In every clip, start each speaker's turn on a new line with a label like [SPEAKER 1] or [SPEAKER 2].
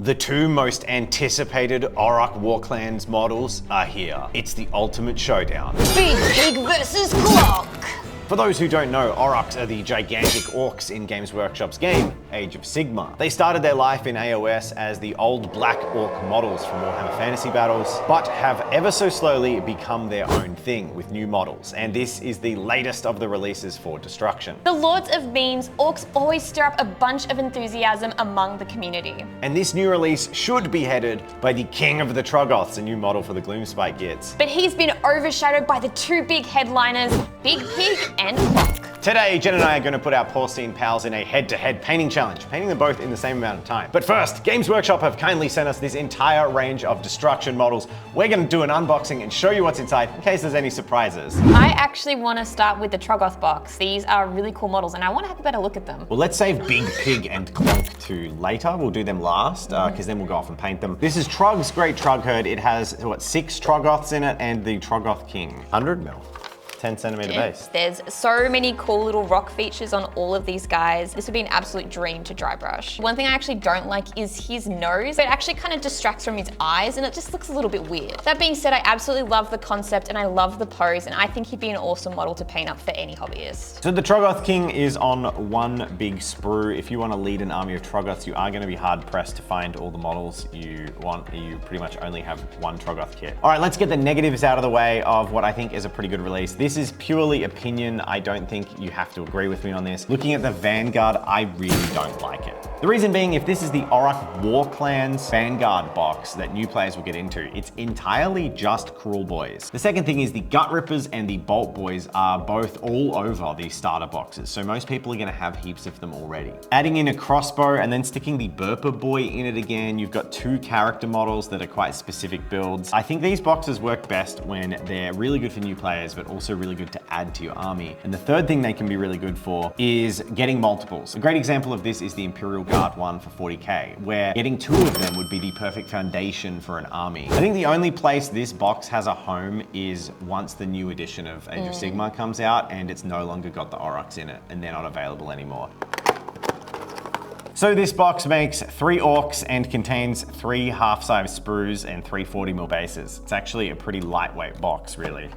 [SPEAKER 1] The two most anticipated Auroch Warclans models are here. It's the ultimate showdown.
[SPEAKER 2] Big Pig versus Klonk.
[SPEAKER 1] For those who don't know, Aurochs are the gigantic orcs in Games Workshop's game, Age of Sigmar. They started their life in AOS as the old black orc models from Warhammer Fantasy Battles, but have ever so slowly become their own thing with new models, and this is the latest of the releases for Destruction.
[SPEAKER 2] The Lords of Memes, orcs always stir up a bunch of enthusiasm among the community.
[SPEAKER 1] And this new release should be headed by the King of the Troggoths, a new model for the Gloomspite gets.
[SPEAKER 2] But he's been overshadowed by the two big headliners, Big Pig and Klonk.
[SPEAKER 1] Today, Jen and I are going to put our porcine pals in a head-to-head painting challenge, painting them both in the same amount of time. But first, Games Workshop have kindly sent us this entire range of Destruction models. We're going to do an unboxing and show you what's inside in case there's any surprises.
[SPEAKER 2] I actually want to start with the Troggoth box. These are really cool models and I want to have a better look at them.
[SPEAKER 1] Well, let's save Big Pig and Klonk to later. We'll do them last, because then we'll go off and paint them. This is Trog's Great Trog Herd. It has, what, 6 Troggoths in it and the Troggoth King. 100 mil. 10 centimeter base.
[SPEAKER 2] There's so many cool little rock features on all of these guys. This would be an absolute dream to dry brush. One thing I actually don't like is his nose. It actually kind of distracts from his eyes and it just looks a little bit weird. That being said, I absolutely love the concept and I love the pose and I think he'd be an awesome model to paint up for any hobbyist.
[SPEAKER 1] So the Troggoth King is on one big sprue. If you want to lead an army of Troggoths, you are going to be hard pressed to find all the models you want. You pretty much only have one Troggoth kit. All right, let's get the negatives out of the way of what I think is a pretty good release. This is purely opinion. I don't think you have to agree with me on this. Looking at the Vanguard, I really don't like it. The reason being, if this is the Auroch Warclans Vanguard box that new players will get into, it's entirely just Cruel Boys. The second thing is the Gut Rippers and the Bolt Boys are both all over these starter boxes, so most people are gonna have heaps of them already. Adding in a crossbow and then sticking the Burper Boy in it again, you've got 2 character models that are quite specific builds. I think these boxes work best when they're really good for new players, but also really good to add to your army. And the third thing they can be really good for is getting multiples. A great example of this is the Imperial Guard one for 40k, where getting 2 of them would be the perfect foundation for an army. I think the only place this box has a home is once the new edition of Age of Sigmar comes out and it's no longer got the Aurochs in it and they're not available anymore. So this box makes 3 orcs and contains 3 half-size sprues and 3 40mm bases. It's actually a pretty lightweight box, really.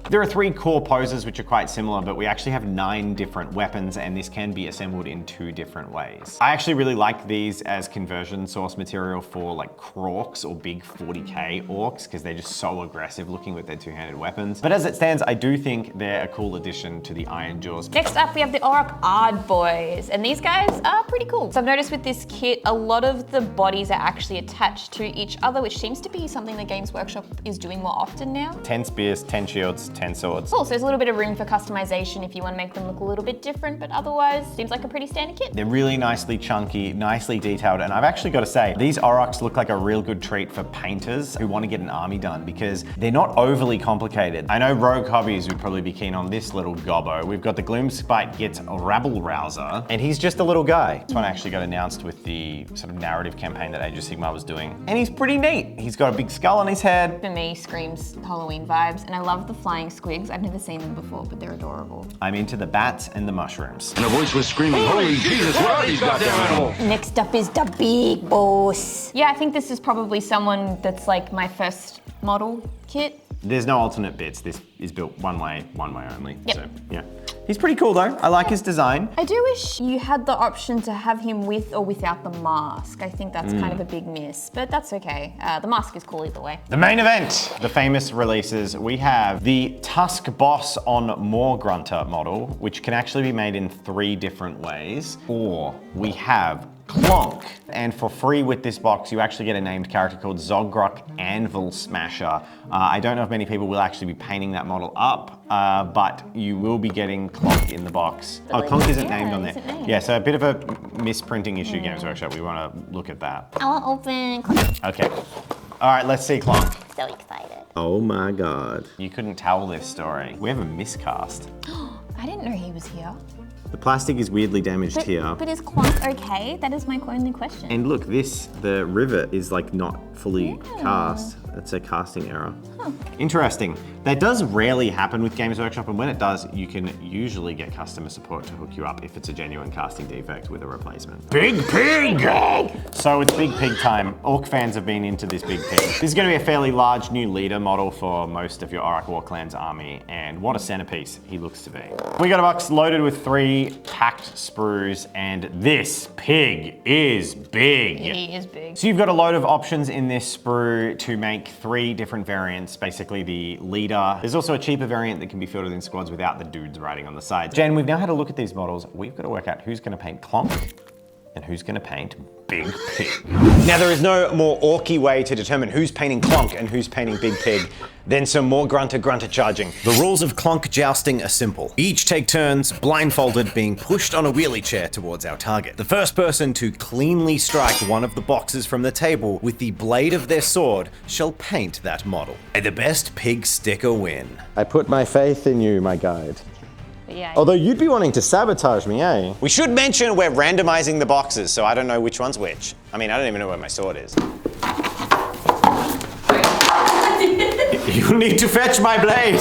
[SPEAKER 1] There are 3 core poses which are quite similar, but we actually have 9 different weapons and this can be assembled in 2 different ways. I actually really like these as conversion source material for like Krorks or big 40k orcs because they're just so aggressive looking with their 2-handed weapons. But as it stands, I do think they're a cool addition to the Iron Jaws.
[SPEAKER 2] Next up, we have the Auroch Ard Boys, and these guys are pretty cool. So I've noticed with this kit, a lot of the bodies are actually attached to each other, which seems to be something the Games Workshop is doing more often now.
[SPEAKER 1] 10 spears, 10 shields, 10 swords.
[SPEAKER 2] Cool, so there's a little bit of room for customization if you want to make them look a little bit different, but otherwise seems like a pretty standard kit.
[SPEAKER 1] They're really nicely chunky, nicely detailed, and I've actually got to say, these Aurochs look like a real good treat for painters who want to get an army done because they're not overly complicated. I know Rogue Hobbies would probably be keen on this little gobbo. We've got the Gloomspite gets a Rabble Rouser, and he's just a little guy. This one actually got announced with the sort of narrative campaign that Age of Sigmar was doing, and he's pretty neat. He's got a big skull on his head.
[SPEAKER 2] For me, screams Halloween vibes, and I love the flying squigs. I've never seen them before, but they're adorable.
[SPEAKER 1] I'm into the bats and the mushrooms.
[SPEAKER 3] And a voice was screaming, "Holy Jesus, what are these goddamn animals?"
[SPEAKER 2] Next up is the big boss. Yeah, I think this is probably someone that's like my first model kit.
[SPEAKER 1] There's no alternate bits. This is built one way only.
[SPEAKER 2] Yep.
[SPEAKER 1] So, yeah. He's pretty cool though. I like his design.
[SPEAKER 2] I do wish you had the option to have him with or without the mask. I think that's kind of a big miss, but that's okay. The mask is cool either way.
[SPEAKER 1] The main event, the famous releases. We have the Tusk Boss on More Grunter model, which can actually be made in 3 different ways. Or we have Klonk. And for free with this box, you actually get a named character called Zogrok Anvil Smasher. I don't know if many people will actually be painting that model up, but you will be getting Klonk in the box. Oh, Klonk isn't named on there. Yeah, so a bit of a misprinting issue, Games Workshop. We want to look at that.
[SPEAKER 2] I want to open Klonk.
[SPEAKER 1] Okay. All right, let's see Klonk.
[SPEAKER 2] So excited.
[SPEAKER 1] Oh my God. You couldn't tell this story. We have a miscast.
[SPEAKER 2] I didn't know he was here.
[SPEAKER 1] The plastic is weirdly damaged here.
[SPEAKER 2] But is Klonk okay? That is my only question.
[SPEAKER 1] And look, the rivet is like not fully cast. That's a casting error. Interesting. That does rarely happen with Games Workshop, and when it does, you can usually get customer support to hook you up if it's a genuine casting defect with a replacement. Big Pig! So it's Big Pig time. Orc fans have been into this Big Pig. This is going to be a fairly large new leader model for most of your Arak Warclans army, and what a centerpiece he looks to be. We got a box loaded with 3 packed sprues, and this pig is big.
[SPEAKER 2] He is big.
[SPEAKER 1] So you've got a load of options in this sprue to make 3 different variants, basically the leader. There's also a cheaper variant that can be fielded in squads without the dudes riding on the side. Jen, we've now had a look at these models. We've got to work out who's going to paint Klonk and who's going to paint Big Pig. Now there is no more orky way to determine who's painting Klonk and who's painting Big Pig than some more grunter charging. The rules of Klonk jousting are simple. Each take turns, blindfolded, being pushed on a wheelie chair towards our target. The first person to cleanly strike one of the boxes from the table with the blade of their sword shall paint that model. May the best pig sticker win. I put my faith in you, my guide.
[SPEAKER 2] Yeah.
[SPEAKER 1] Although you'd be wanting to sabotage me, eh? We should mention we're randomizing the boxes, so I don't know which one's which. I mean, I don't even know where my sword is. You need to fetch my blade.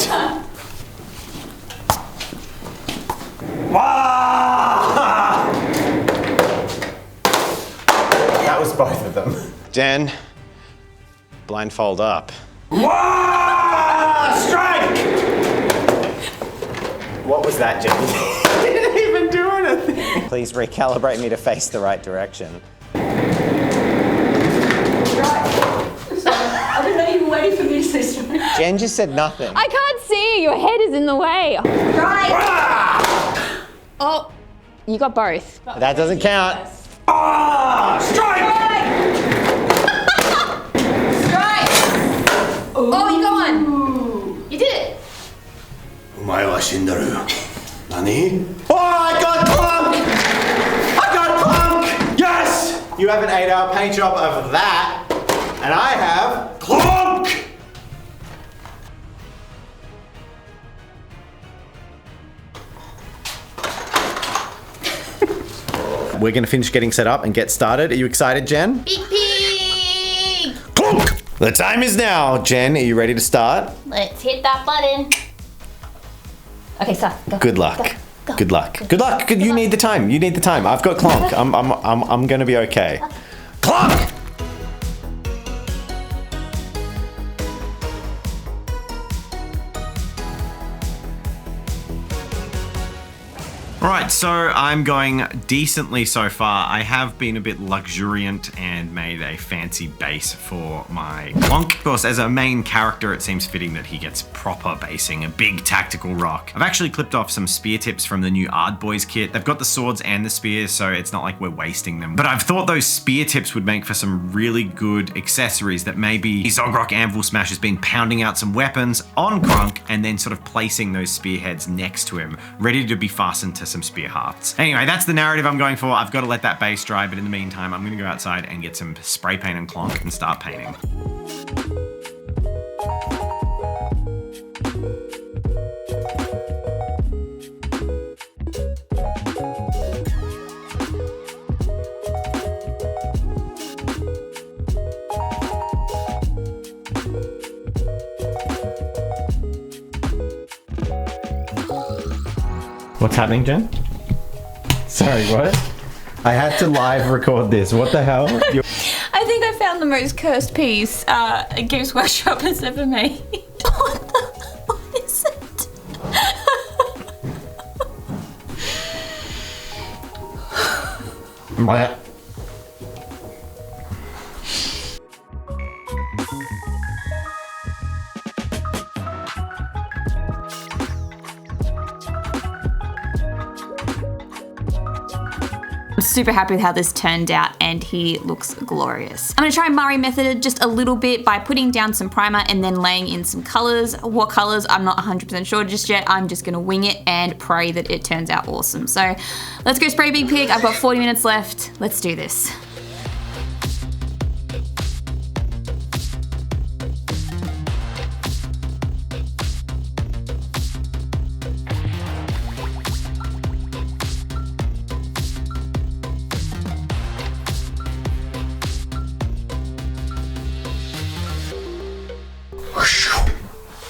[SPEAKER 1] That was both of them. Jen, blindfold up. Strike! What was that, Jen? You didn't even do anything. Please recalibrate me to face the right direction.
[SPEAKER 4] I didn't know you were waiting for me to say something.
[SPEAKER 1] Jen just said nothing.
[SPEAKER 2] I can't see. Your head is in the way.
[SPEAKER 4] Right.
[SPEAKER 2] Oh, you got both.
[SPEAKER 1] That doesn't count.
[SPEAKER 4] Strike! Strike!
[SPEAKER 2] Oh, you got one. You did it.
[SPEAKER 1] Nani? Oh, I got Klonk! I got Klonk! Yes! You have an 8-hour paint job of that, and I have Klonk! We're gonna finish getting set up and get started. Are you excited, Jen?
[SPEAKER 2] Big Pig.
[SPEAKER 1] Klonk! The time is now. Jen, are you ready to start?
[SPEAKER 2] Let's hit that button. Okay, start. Go.
[SPEAKER 1] Good luck.
[SPEAKER 2] Go.
[SPEAKER 1] Good luck. Good luck. You need the time. You need the time. I've got Klonk. I'm gonna be okay. Klonk! Alright, so I'm going decently so far. I have been a bit luxuriant and made a fancy base for my Klonk. Of course, as a main character, it seems fitting that he gets proper basing, a big tactical rock. I've actually clipped off some spear tips from the new Ard Boys kit. They've got the swords and the spears, so it's not like we're wasting them. But I've thought those spear tips would make for some really good accessories that maybe Zogrok Anvil Smash has been pounding out some weapons on Klonk and then sort of placing those spearheads next to him, ready to be fastened to some spear hearts. Anyway, that's the narrative I'm going for. I've got to let that base dry, but in the meantime, I'm going to go outside and get some spray paint and Klonk and start painting. What's happening, Jen? Sorry, what? I had to live record this. What the hell?
[SPEAKER 4] I think I found the most cursed piece Games Workshop has ever made. What is it?
[SPEAKER 1] What?
[SPEAKER 4] I'm super happy with how this turned out and he looks glorious. I'm gonna try Murray method just a little bit by putting down some primer and then laying in some colors. What colors, I'm not 100% sure just yet. I'm just gonna wing it and pray that it turns out awesome. So let's go spray Big Pig. I've got 40 minutes left. Let's do this.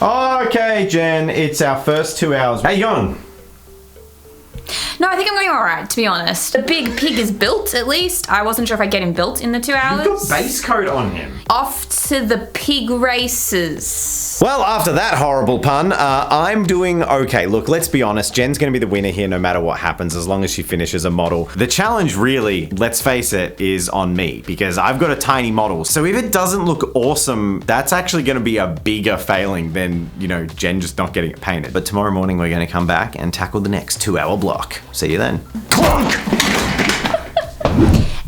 [SPEAKER 1] Okay, Jen, it's our first 2 hours. How you going?
[SPEAKER 4] No, I think I'm going all right, to be honest. The big pig is built, at least. I wasn't sure if I'd get him built in the 2 hours.
[SPEAKER 1] You've got base coat on him.
[SPEAKER 4] Off to the pig races.
[SPEAKER 1] Well, after that horrible pun, I'm doing okay. Look, let's be honest. Jen's going to be the winner here no matter what happens, as long as she finishes a model. The challenge really, let's face it, is on me, because I've got a tiny model. So if it doesn't look awesome, that's actually going to be a bigger failing than, you know, Jen just not getting it painted. But tomorrow morning, we're going to come back and tackle the next 2 hour block. See you then. Klonk!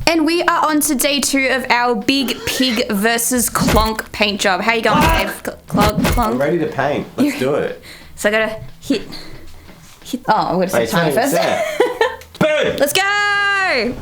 [SPEAKER 4] And we are on to day 2 of our big pig versus Klonk paint job. How you going, Dave? Klonk.
[SPEAKER 1] I'm ready to paint. Let's do it.
[SPEAKER 4] So I gotta hit. Oh, I'm gonna set time first.
[SPEAKER 1] Boom!
[SPEAKER 4] Let's go!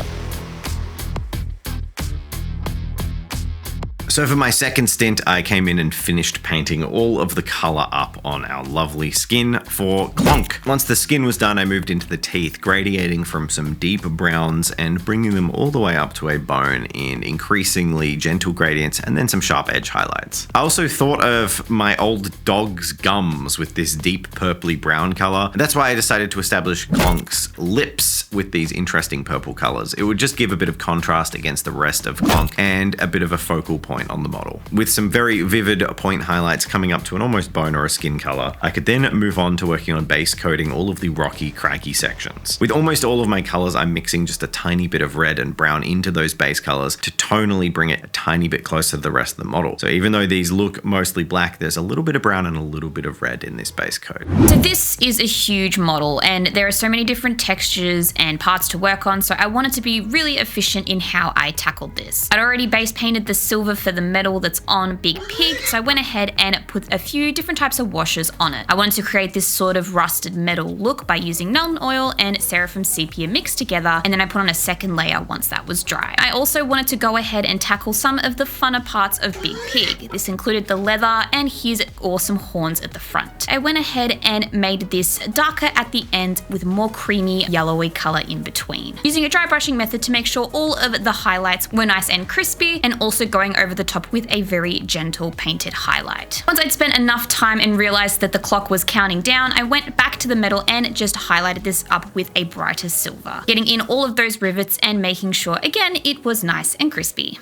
[SPEAKER 1] So for my second stint, I came in and finished painting all of the color up on our lovely skin for Klonk. Once the skin was done, I moved into the teeth, gradiating from some deep browns and bringing them all the way up to a bone in increasingly gentle gradients and then some sharp edge highlights. I also thought of my old dog's gums with this deep purpley brown color. That's why I decided to establish Klonk's lips with these interesting purple colors. It would just give a bit of contrast against the rest of Klonk and a bit of a focal point on the model. With some very vivid point highlights coming up to an almost bone or a skin color, I could then move on to working on base coating all of the rocky, craggy sections. With almost all of my colors, I'm mixing just a tiny bit of red and brown into those base colors to tonally bring it a tiny bit closer to the rest of the model. So even though these look mostly black, there's a little bit of brown and a little bit of red in this base coat.
[SPEAKER 4] So this is a huge model and there are so many different textures and parts to work on, so I wanted to be really efficient in how I tackled this. I'd already base painted the silver for the metal that's on Big Pig, so I went ahead and put a few different types of washes on it. I wanted to create this sort of rusted metal look by using Nuln Oil and Seraphim Sepia mixed together, and then I put on a second layer once that was dry. I also wanted to go ahead and tackle some of the funner parts of Big Pig. This included the leather and his awesome horns at the front. I went ahead and made this darker at the end with more creamy yellowy color in between. Using a dry brushing method to make sure all of the highlights were nice and crispy, and also going over the top with a very gentle painted highlight. Once I'd spent enough time and realized that the clock was counting down, I went back to the metal and just highlighted this up with a brighter silver, getting in all of those rivets and making sure again it was nice and crispy.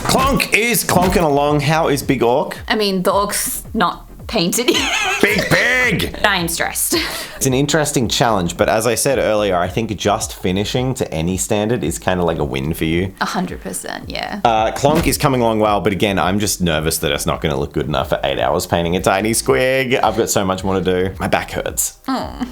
[SPEAKER 1] Klonk is clonking along. How is Big Orc?
[SPEAKER 4] I mean, the orc's not painted yet.
[SPEAKER 1] Big Pig!
[SPEAKER 4] I am stressed.
[SPEAKER 1] It's an interesting challenge, but as I said earlier, I think just finishing to any standard is kind of like a win for you.
[SPEAKER 4] 100%, yeah.
[SPEAKER 1] Klonk is coming along well, but again, I'm just nervous that it's not going to look good enough for 8 hours painting a tiny squig. I've got so much more to do. My back hurts.
[SPEAKER 4] Oh.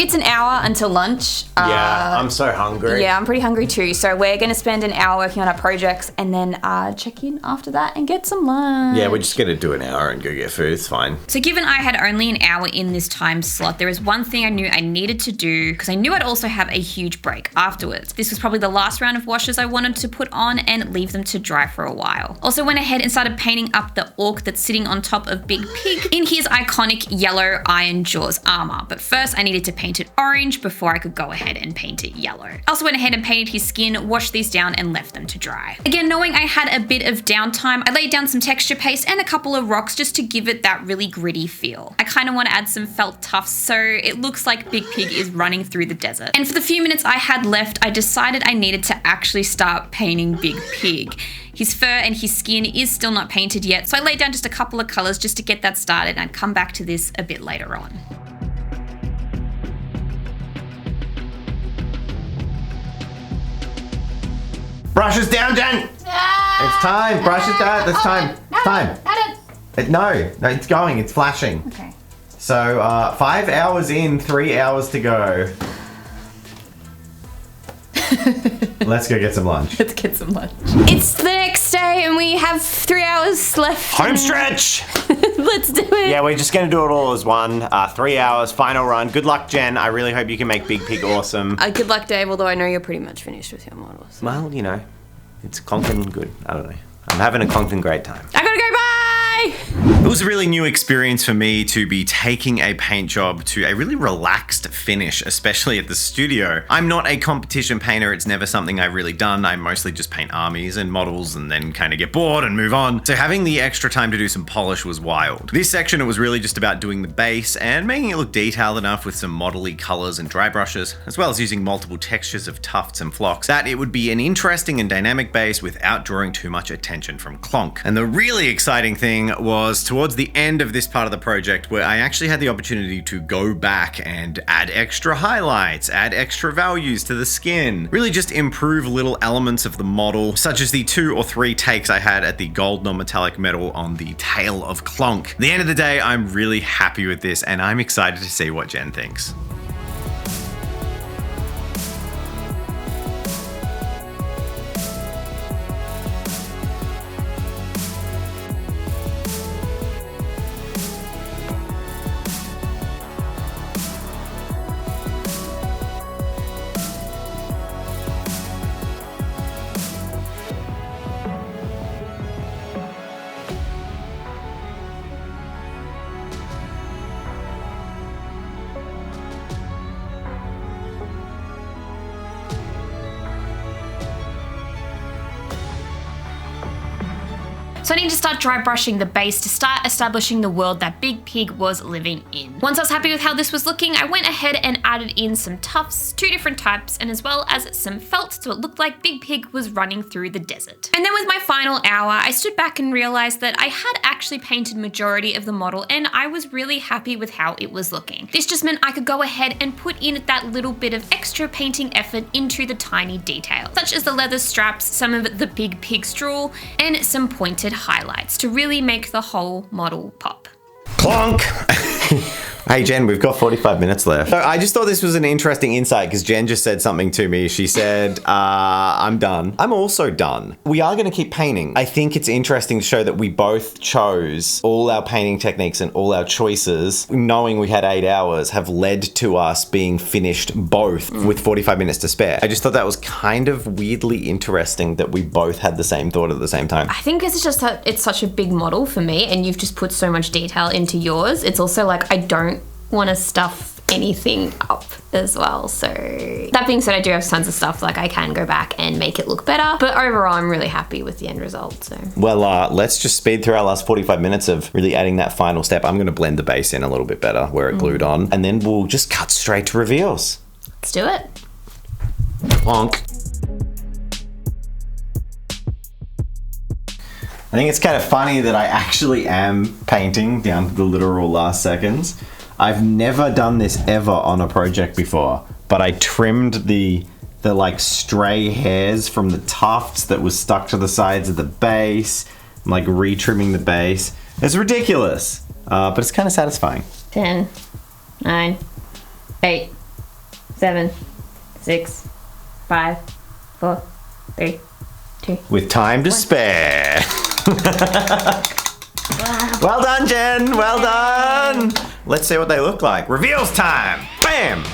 [SPEAKER 4] It's an hour until lunch.
[SPEAKER 1] Yeah, I'm so hungry.
[SPEAKER 4] Yeah, I'm pretty hungry too. So we're going to spend an hour working on our projects and then check in after that and get some lunch.
[SPEAKER 1] Yeah, we're just going to do an hour and go get food. It's fine.
[SPEAKER 4] So given I had only an hour in this time slot, there is one thing I knew I needed to do because I knew I'd also have a huge break afterwards. This was probably the last round of washes I wanted to put on and leave them to dry for a while. Also went ahead and started painting up the orc that's sitting on top of Big Pig in his iconic yellow Iron Jaws armor. But first I needed to paint it orange before I could go ahead and paint it yellow. I also went ahead and painted his skin, washed these down and left them to dry. Again, knowing I had a bit of downtime, I laid down some texture paste and a couple of rocks just to give it that really gritty feel. I kind of want to add some felt tufts so it looks like Big Pig is running through the desert. And for the few minutes I had left, I decided I needed to actually start painting Big Pig. His fur and his skin is still not painted yet, so I laid down just a couple of colors just to get that started, and I'd come back to this a bit later on.
[SPEAKER 1] Brushes down, Jen! It's time. Brushes down. It's time. It's time. No, it's going. It's flashing.
[SPEAKER 4] Okay.
[SPEAKER 1] So 5 hours in, 3 hours to go. Let's go get some lunch.
[SPEAKER 4] Let's get some lunch. It's the next next day and we have 3 hours left.
[SPEAKER 1] Home stretch!
[SPEAKER 4] Let's do it.
[SPEAKER 1] Yeah, we're just gonna do it all as one. 3 hours, final run. Good luck, Jen. I really hope you can make Big Pig awesome.
[SPEAKER 4] Good luck, Dave, although I know you're pretty much finished with your models.
[SPEAKER 1] Well, you know, it's Klonk good. I don't know. I'm having a Klonk great time.
[SPEAKER 4] I gotta go, bye!
[SPEAKER 1] It was a really new experience for me to be taking a paint job to a really relaxed finish, especially at the studio. I'm not a competition painter. It's never something I've really done. I mostly just paint armies and models and then kind of get bored and move on. So having the extra time to do some polish was wild. This section, it was really just about doing the base and making it look detailed enough with some modelly colors and dry brushes, as well as using multiple textures of tufts and flocks, that it would be an interesting and dynamic base without drawing too much attention from Klonk. And the really exciting thing was towards the end of this part of the project where I actually had the opportunity to go back and add extra highlights, add extra values to the skin, really just improve little elements of the model, such as the 2 or 3 takes I had at the gold non-metallic metal on the tail of Klonk. At the end of the day, I'm really happy with this and I'm excited to see what Jen thinks.
[SPEAKER 4] So I need to start dry brushing the base to start establishing the world that Big Pig was living in. Once I was happy with how this was looking, I went ahead and added in some tufts, 2 different types, and as well as some felt so it looked like Big Pig was running through the desert. And then with my final hour, I stood back and realized that I had actually painted majority of the model and I was really happy with how it was looking. This just meant I could go ahead and put in that little bit of extra painting effort into the tiny details, such as the leather straps, some of the Big Pig straw, and some pointed highlights to really make the whole model pop.
[SPEAKER 1] Klonk! Hey Jen, we've got 45 minutes left. So I just thought this was an interesting insight because Jen just said something to me. She said, I'm done. I'm also done. We are going to keep painting. I think it's interesting to show that we both chose all our painting techniques and all our choices, knowing we had 8 hours, have led to us being finished both with 45 minutes to spare. I just thought that was kind of weirdly interesting that we both had the same thought at the same time.
[SPEAKER 4] I think it's just that it's such a big model for me and you've just put so much detail into yours. It's also like I don't want to stuff anything up as well. So that being said, I do have tons of stuff like I can go back and make it look better, but overall I'm really happy with the end result. So
[SPEAKER 1] well, let's just speed through our last 45 minutes of really adding that final step. I'm going to blend the base in a little bit better where it glued on, and then we'll just cut straight to reveals.
[SPEAKER 4] Let's do it.
[SPEAKER 1] Klonk. I think it's kind of funny that I actually am painting down to the literal last seconds. I've never done this ever on a project before, but I trimmed the like stray hairs from the tufts that was stuck to the sides of the base. I'm like retrimming the base. It's ridiculous, but it's kind of satisfying.
[SPEAKER 4] 10, 9, 8, 7, 6, 5, 4, 3, 2.
[SPEAKER 1] With time to spare. Well done, Jen. Well done. Let's see what they look like. Reveals time. Bam.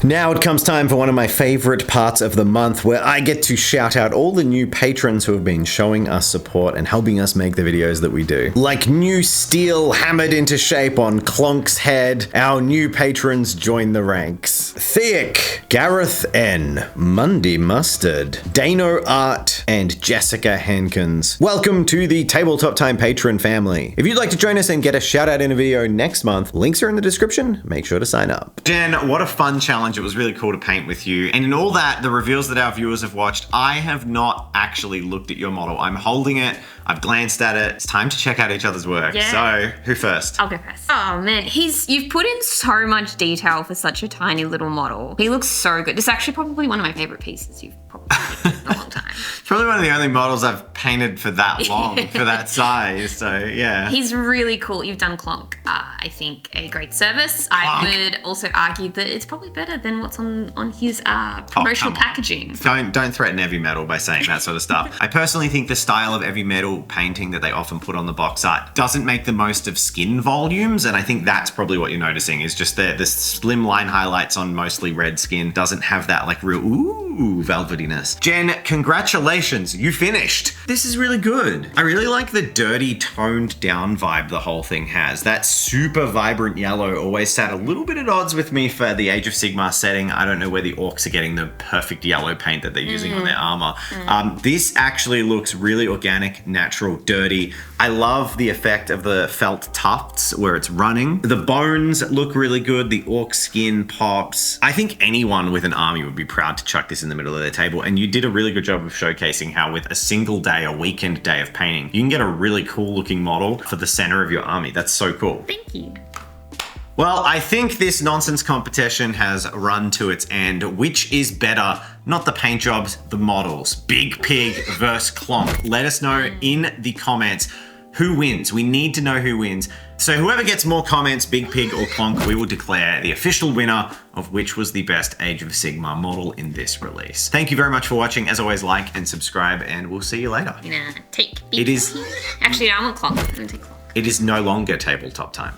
[SPEAKER 1] Now it comes time for one of my favorite parts of the month where I get to shout out all the new patrons who have been showing us support and helping us make the videos that we do. Like new steel hammered into shape on Klonk's head, our new patrons join the ranks. Thick, Gareth N, Mundy Mustard, Dano Art, and Jessica Hankins. Welcome to the Tabletop Time patron family. If you'd like to join us and get a shout out in a video next month, links are in the description. Make sure to sign up. Jen, what a fun challenge. It was really cool to paint with you. And in all that, the reveals that our viewers have watched, I have not actually looked at your model. I'm holding it. I've glanced at it. It's time to check out each other's work.
[SPEAKER 4] Yeah.
[SPEAKER 1] So, who first?
[SPEAKER 4] I'll go first. Oh man, you've put in so much detail for such a tiny little model. He looks so good. It's actually probably one of my favorite pieces you've probably made in a long time.
[SPEAKER 1] It's probably one of the only models I've painted for that long, for that size. So, yeah.
[SPEAKER 4] He's really cool. You've done Klonk, I think, a great service. I would also argue that it's probably better than what's on his promotional packaging.
[SPEAKER 1] Don't threaten heavy metal by saying that sort of stuff. I personally think the style of heavy metal painting that they often put on the box art doesn't make the most of skin volumes, and I think that's probably what you're noticing is just the slim line highlights on mostly red skin doesn't have that like real velvetyness. Jen, congratulations, you finished. This is really good. I really like the dirty toned down vibe the whole thing has. That super vibrant yellow always sat a little bit at odds with me for the Age of Sigmar setting. I don't know where the orcs are getting the perfect yellow paint that they're using on their armor. This actually looks really organic, natural, dirty. I love the effect of the felt tufts where it's running. The bones look really good. The orc skin pops. I think anyone with an army would be proud to chuck this in the middle of their table. And you did a really good job of showcasing how with a single day, a weekend day of painting, you can get a really cool looking model for the center of your army. That's so cool.
[SPEAKER 4] Thank you.
[SPEAKER 1] Well, I think this nonsense competition has run to its end. Which is better? Not the paint jobs, the models. Big Pig versus Klonk. Let us know in the comments who wins. We need to know who wins. So whoever gets more comments, Big Pig or Klonk, we will declare the official winner of which was the best Age of Sigmar model in this release. Thank you very much for watching. As always, like and subscribe, and we'll see you later.
[SPEAKER 4] Take Big Pig. Actually, I want Klonk. I'm gonna take Klonk.
[SPEAKER 1] It is no longer tabletop time.